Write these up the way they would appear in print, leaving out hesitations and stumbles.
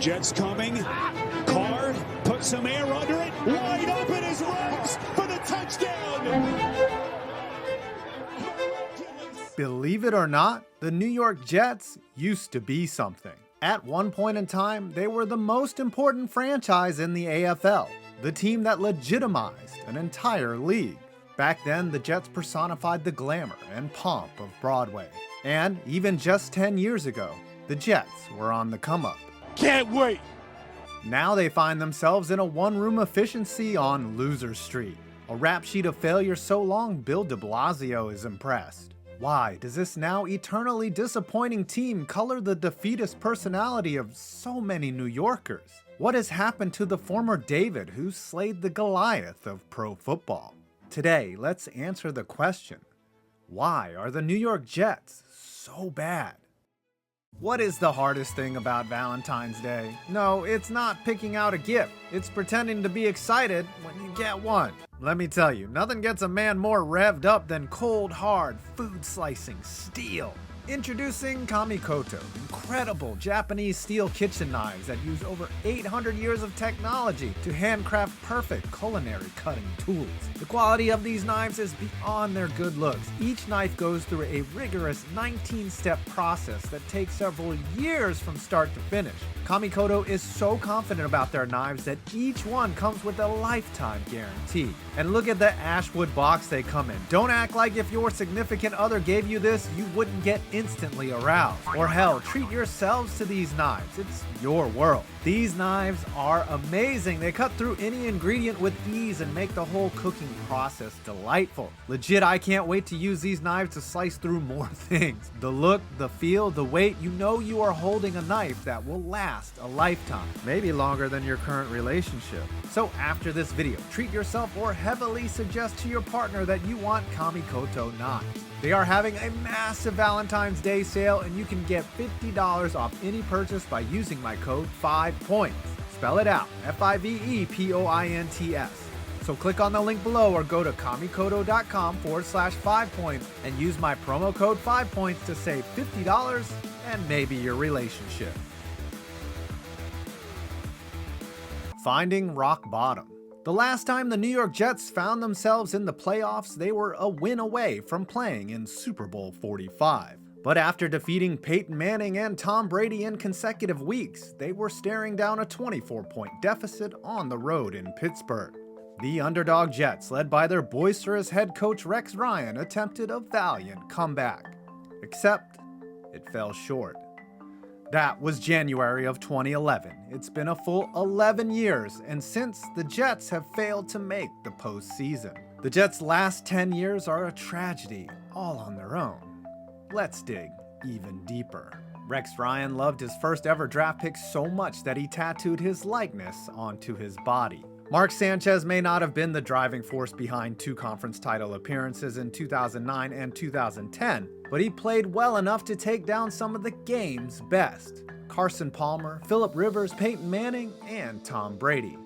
Jets coming. Carr puts some air under it. Wide open is Ruggs for the touchdown. Believe it or not, the New York Jets used to be something. At one point in time, they were the most important franchise in the AFL, the team that legitimized an entire league. Back then, the Jets personified the glamour and pomp of Broadway. And even just 10 years ago, the Jets were on the come-up. Can't wait. Now they find themselves in a one-room efficiency on Loser Street, a rap sheet of failure so long Bill de Blasio is impressed. Why does this now eternally disappointing team color the defeatist personality of so many New Yorkers? What has happened to the former David who slayed the Goliath of pro football? Today, let's answer the question, why are the New York Jets so bad? What is the hardest thing about Valentine's Day? No, it's not picking out a gift. It's pretending to be excited when you get one. Let me tell you, nothing gets a man more revved up than cold, hard, food-slicing steel. Introducing Kamikoto, incredible Japanese steel kitchen knives that use over 800 years of technology to handcraft perfect culinary cutting tools. The quality of these knives is beyond their good looks. Each knife goes through a rigorous 19-step process that takes several years from start to finish. Kamikoto is so confident about their knives that each one comes with a lifetime guarantee. And look at the Ashwood box they come in. Don't act like if your significant other gave you this, you wouldn't get instantly aroused. Or hell, treat yourselves to these knives. It's your world. These knives are amazing. They cut through any ingredient with ease and make the whole cooking process delightful. Legit, I can't wait to use these knives to slice through more things. The look, the feel, the weight, you know you are holding a knife that will last a lifetime, maybe longer than your current relationship. So after this video, treat yourself or heavily suggest to your partner that you want Kamikoto knives. They are having a massive Valentine's Day sale and you can get $50 off any purchase by using my code 5points. Spell it out, FIVEPOINTS. So click on the link below or go to kamikoto.com/5points and use my promo code 5points to save $50 and maybe your relationship. Finding rock bottom. The last time the New York Jets found themselves in the playoffs, they were a win away from playing in Super Bowl 45. But after defeating Peyton Manning and Tom Brady in consecutive weeks, they were staring down a 24-point deficit on the road in Pittsburgh. The underdog Jets, led by their boisterous head coach Rex Ryan, attempted a valiant comeback. Except, it fell short. That was January of 2011. It's been a full 11 years, and since, the Jets have failed to make the postseason. The Jets' last 10 years are a tragedy, all on their own. Let's dig even deeper. Rex Ryan loved his first ever draft pick so much that he tattooed his likeness onto his body. Mark Sanchez may not have been the driving force behind 2 conference title appearances in 2009 and 2010, but he played well enough to take down some of the game's best: Carson Palmer, Phillip Rivers, Peyton Manning, and Tom Brady.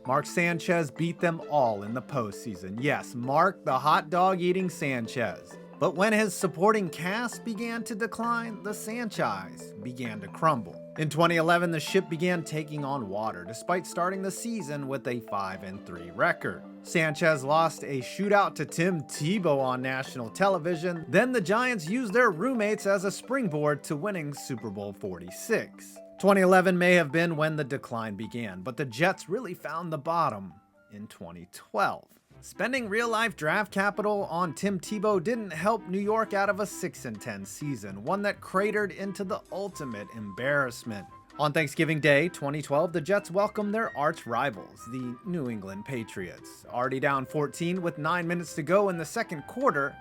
Mark Sanchez beat them all in the postseason. Yes, Mark the hot dog eating Sanchez. But when his supporting cast began to decline, the franchise began to crumble. In 2011, the ship began taking on water, despite starting the season with a 5-3 record. Sanchez lost a shootout to Tim Tebow on national television. Then the Giants used their roommates as a springboard to winning Super Bowl 46. 2011 may have been when the decline began, but the Jets really found the bottom in 2012. Spending real-life draft capital on Tim Tebow didn't help New York out of a 6-10 season, one that cratered into the ultimate embarrassment. On Thanksgiving Day 2012, the Jets welcomed their arch rivals, the New England Patriots. Already down 14 with 9 minutes to go in the second quarter,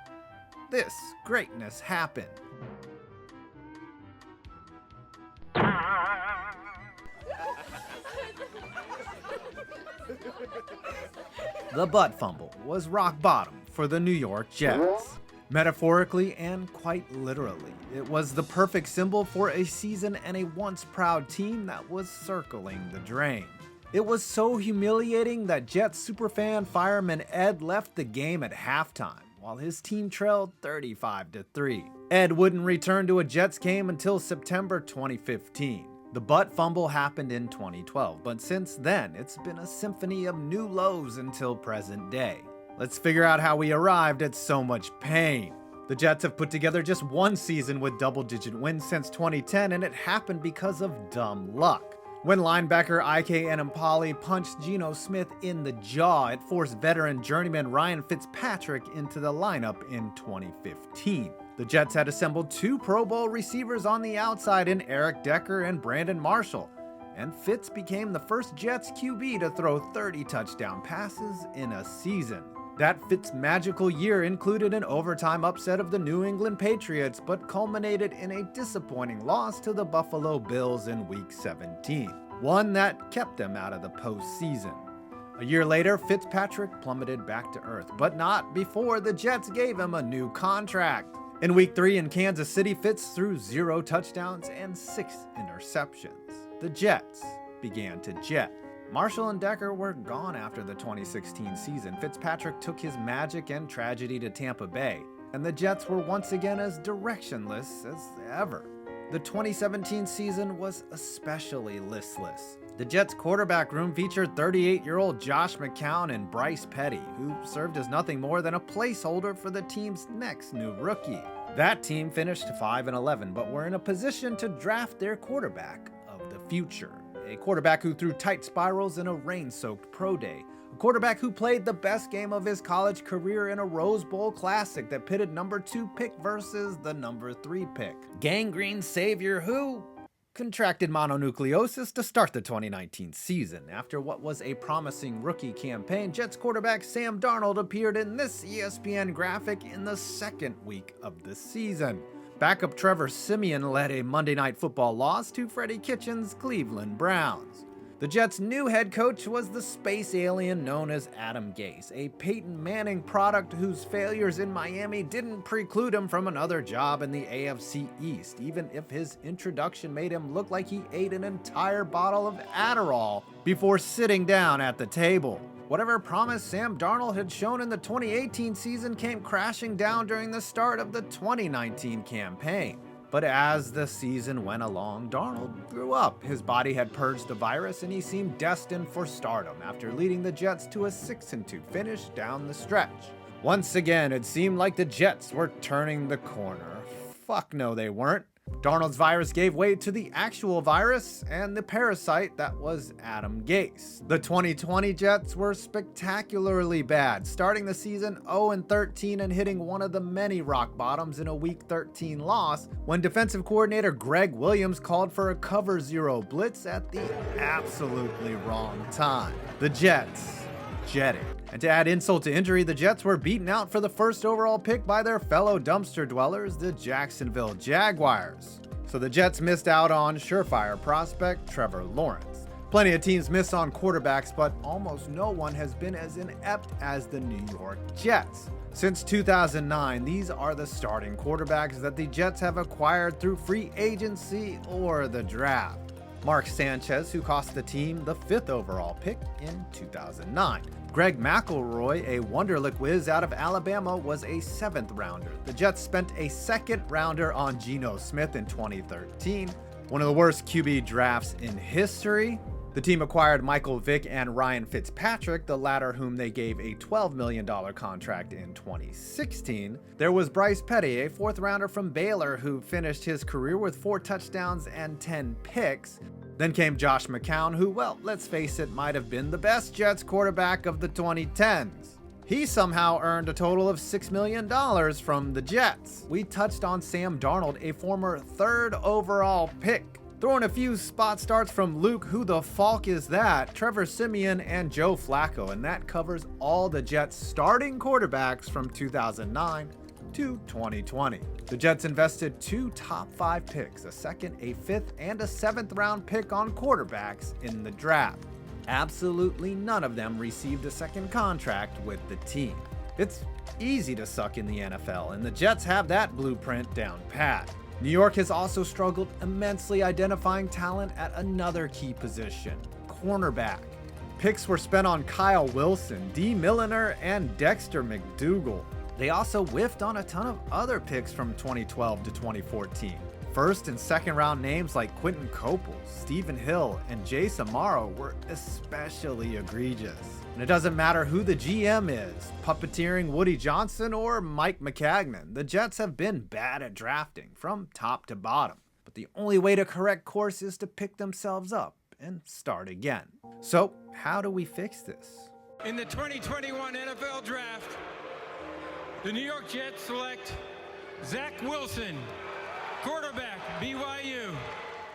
this greatness happened. The butt fumble was rock bottom for the New York Jets. Metaphorically and quite literally, it was the perfect symbol for a season and a once proud team that was circling the drain. It was so humiliating that Jets superfan fireman Ed left the game at halftime, while his team trailed 35-3. Ed wouldn't return to a Jets game until September 2015. The butt fumble happened in 2012, but since then, it's been a symphony of new lows until present day. Let's figure out how we arrived at so much pain. The Jets have put together just one season with double-digit wins since 2010, and it happened because of dumb luck. When linebacker Ike Enemkpali punched Geno Smith in the jaw, it forced veteran journeyman Ryan Fitzpatrick into the lineup in 2015. The Jets had assembled two Pro Bowl receivers on the outside in Eric Decker and Brandon Marshall, and Fitz became the first Jets QB to throw 30 touchdown passes in a season. That Fitz magical year included an overtime upset of the New England Patriots, but culminated in a disappointing loss to the Buffalo Bills in Week 17, one that kept them out of the postseason. A year later, Fitzpatrick plummeted back to earth, but not before the Jets gave him a new contract. In Week 3 in Kansas City, Fitz threw 0 touchdowns and 6 interceptions. The Jets began to jet. Marshall and Decker were gone after the 2016 season. Fitzpatrick took his magic and tragedy to Tampa Bay, and the Jets were once again as directionless as ever. The 2017 season was especially listless. The Jets' quarterback room featured 38-year-old Josh McCown and Bryce Petty, who served as nothing more than a placeholder for the team's next new rookie. That team finished 5-11, but were in a position to draft their quarterback of the future. A quarterback who threw tight spirals in a rain-soaked pro day. A quarterback who played the best game of his college career in a Rose Bowl Classic that pitted number 2 pick versus the number 3 pick. Gangrene savior who contracted mononucleosis to start the 2019 season. After what was a promising rookie campaign, Jets quarterback Sam Darnold appeared in this ESPN graphic in the second week of the season. Backup Trevor Siemian led a Monday Night Football loss to Freddie Kitchens' Cleveland Browns. The Jets' new head coach was the space alien known as Adam Gase, a Peyton Manning product whose failures in Miami didn't preclude him from another job in the AFC East, even if his introduction made him look like he ate an entire bottle of Adderall before sitting down at the table. Whatever promise Sam Darnold had shown in the 2018 season came crashing down during the start of the 2019 campaign. But as the season went along, Darnold grew up. His body had purged the virus and he seemed destined for stardom after leading the Jets to a 6-2 finish down the stretch. Once again, it seemed like the Jets were turning the corner. Fuck no, they weren't. Darnold's virus gave way to the actual virus and the parasite that was Adam Gase. The 2020 Jets were spectacularly bad, starting the season 0-13 and hitting one of the many rock bottoms in a Week 13 loss when defensive coordinator Greg Williams called for a cover 0 blitz at the absolutely wrong time. The Jets jetted. And to add insult to injury, the Jets were beaten out for the first overall pick by their fellow dumpster dwellers, the Jacksonville Jaguars. So the Jets missed out on surefire prospect Trevor Lawrence. Plenty of teams miss on quarterbacks, but almost no one has been as inept as the New York Jets. Since 2009, these are the starting quarterbacks that the Jets have acquired through free agency or the draft. Mark Sanchez, who cost the team the 5th overall pick in 2009. Greg McElroy, a Wonderlic whiz out of Alabama, was a 7th rounder. The Jets spent a 2nd rounder on Geno Smith in 2013, one of the worst QB drafts in history. The team acquired Michael Vick and Ryan Fitzpatrick, the latter whom they gave a $12 million contract in 2016. There was Bryce Petty, a 4th rounder from Baylor who finished his career with 4 touchdowns and 10 picks. Then came Josh McCown, who, well, let's face it, might have been the best Jets quarterback of the 2010s. He somehow earned a total of $6 million from the Jets. We touched on Sam Darnold, a former 3rd overall pick. Throwing a few spot starts from Luke, who the Falk is that, Trevor Siemian, and Joe Flacco, and that covers all the Jets' starting quarterbacks from 2009 to 2020. The Jets invested 2 top 5 picks, a 2nd, a 5th, and a 7th round pick on quarterbacks in the draft. Absolutely none of them received a 2nd contract with the team. It's easy to suck in the NFL, and the Jets have that blueprint down pat. New York has also struggled immensely identifying talent at another key position, cornerback. Picks were spent on Kyle Wilson, D. Milliner, and Dexter McDougal. They also whiffed on a ton of other picks from 2012 to 2014. first and second round names like Quentin Copel, Stephen Hill, and Jace Amaro were especially egregious. And it doesn't matter who the GM is, puppeteering Woody Johnson or Mike McCagnon, the Jets have been bad at drafting from top to bottom. But the only way to correct course is to pick themselves up and start again. So how do we fix this? In the 2021 NFL Draft, the New York Jets select Zach Wilson, quarterback, BYU.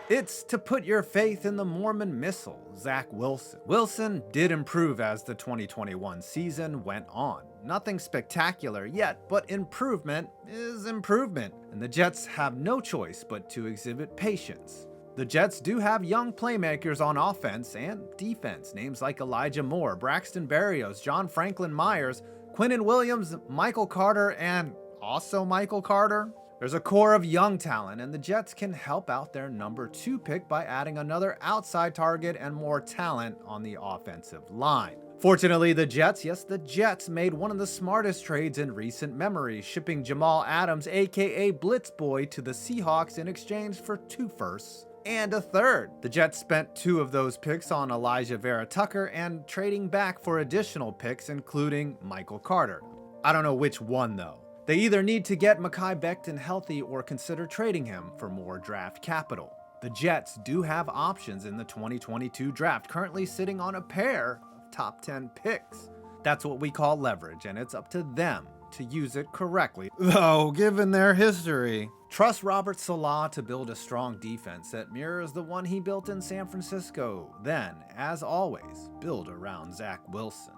It's to put your faith in the Mormon missile, Zach Wilson. Wilson did improve as the 2021 season went on. Nothing spectacular yet, but improvement is improvement, and the Jets have no choice but to exhibit patience. The Jets do have young playmakers on offense and defense, names like Elijah Moore, Braxton Berrios, John Franklin Myers, Quinnen Williams, Michael Carter, and also Michael Carter. There's a core of young talent, and the Jets can help out their number 2 pick by adding another outside target and more talent on the offensive line. Fortunately, the Jets made one of the smartest trades in recent memory, shipping Jamal Adams, aka Blitz Boy, to the Seahawks in exchange for 2 firsts and a 3rd. The Jets spent 2 of those picks on Elijah Vera Tucker and trading back for additional picks, including Michael Carter. I don't know which one though. They either need to get Mekhi Becton healthy or consider trading him for more draft capital. The Jets do have options in the 2022 draft, currently sitting on a pair of top 10 picks. That's what we call leverage, and it's up to them to use it correctly, though given their history. Trust Robert Saleh to build a strong defense that mirrors the one he built in San Francisco. Then, as always, build around Zach Wilson.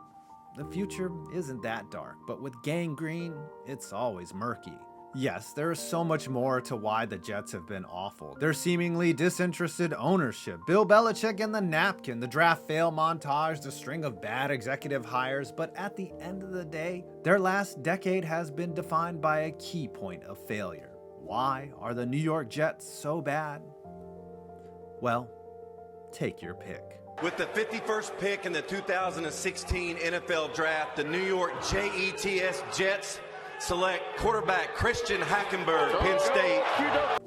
The future isn't that dark, but with gangrene, it's always murky. Yes, there is so much more to why the Jets have been awful. Their seemingly disinterested ownership, Bill Belichick and the napkin, the draft fail montage, the string of bad executive hires, but at the end of the day, their last decade has been defined by a key point of failure. Why are the New York Jets so bad? Well, take your pick. With the 51st pick in the 2016 NFL Draft, the New York Jets select quarterback Christian Hackenberg, Penn State.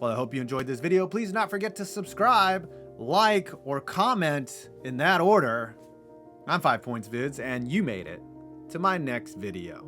Well, I hope you enjoyed this video. Please do not forget to subscribe, like, or comment in that order. I'm 5 Points Vids, and you made it to my next video.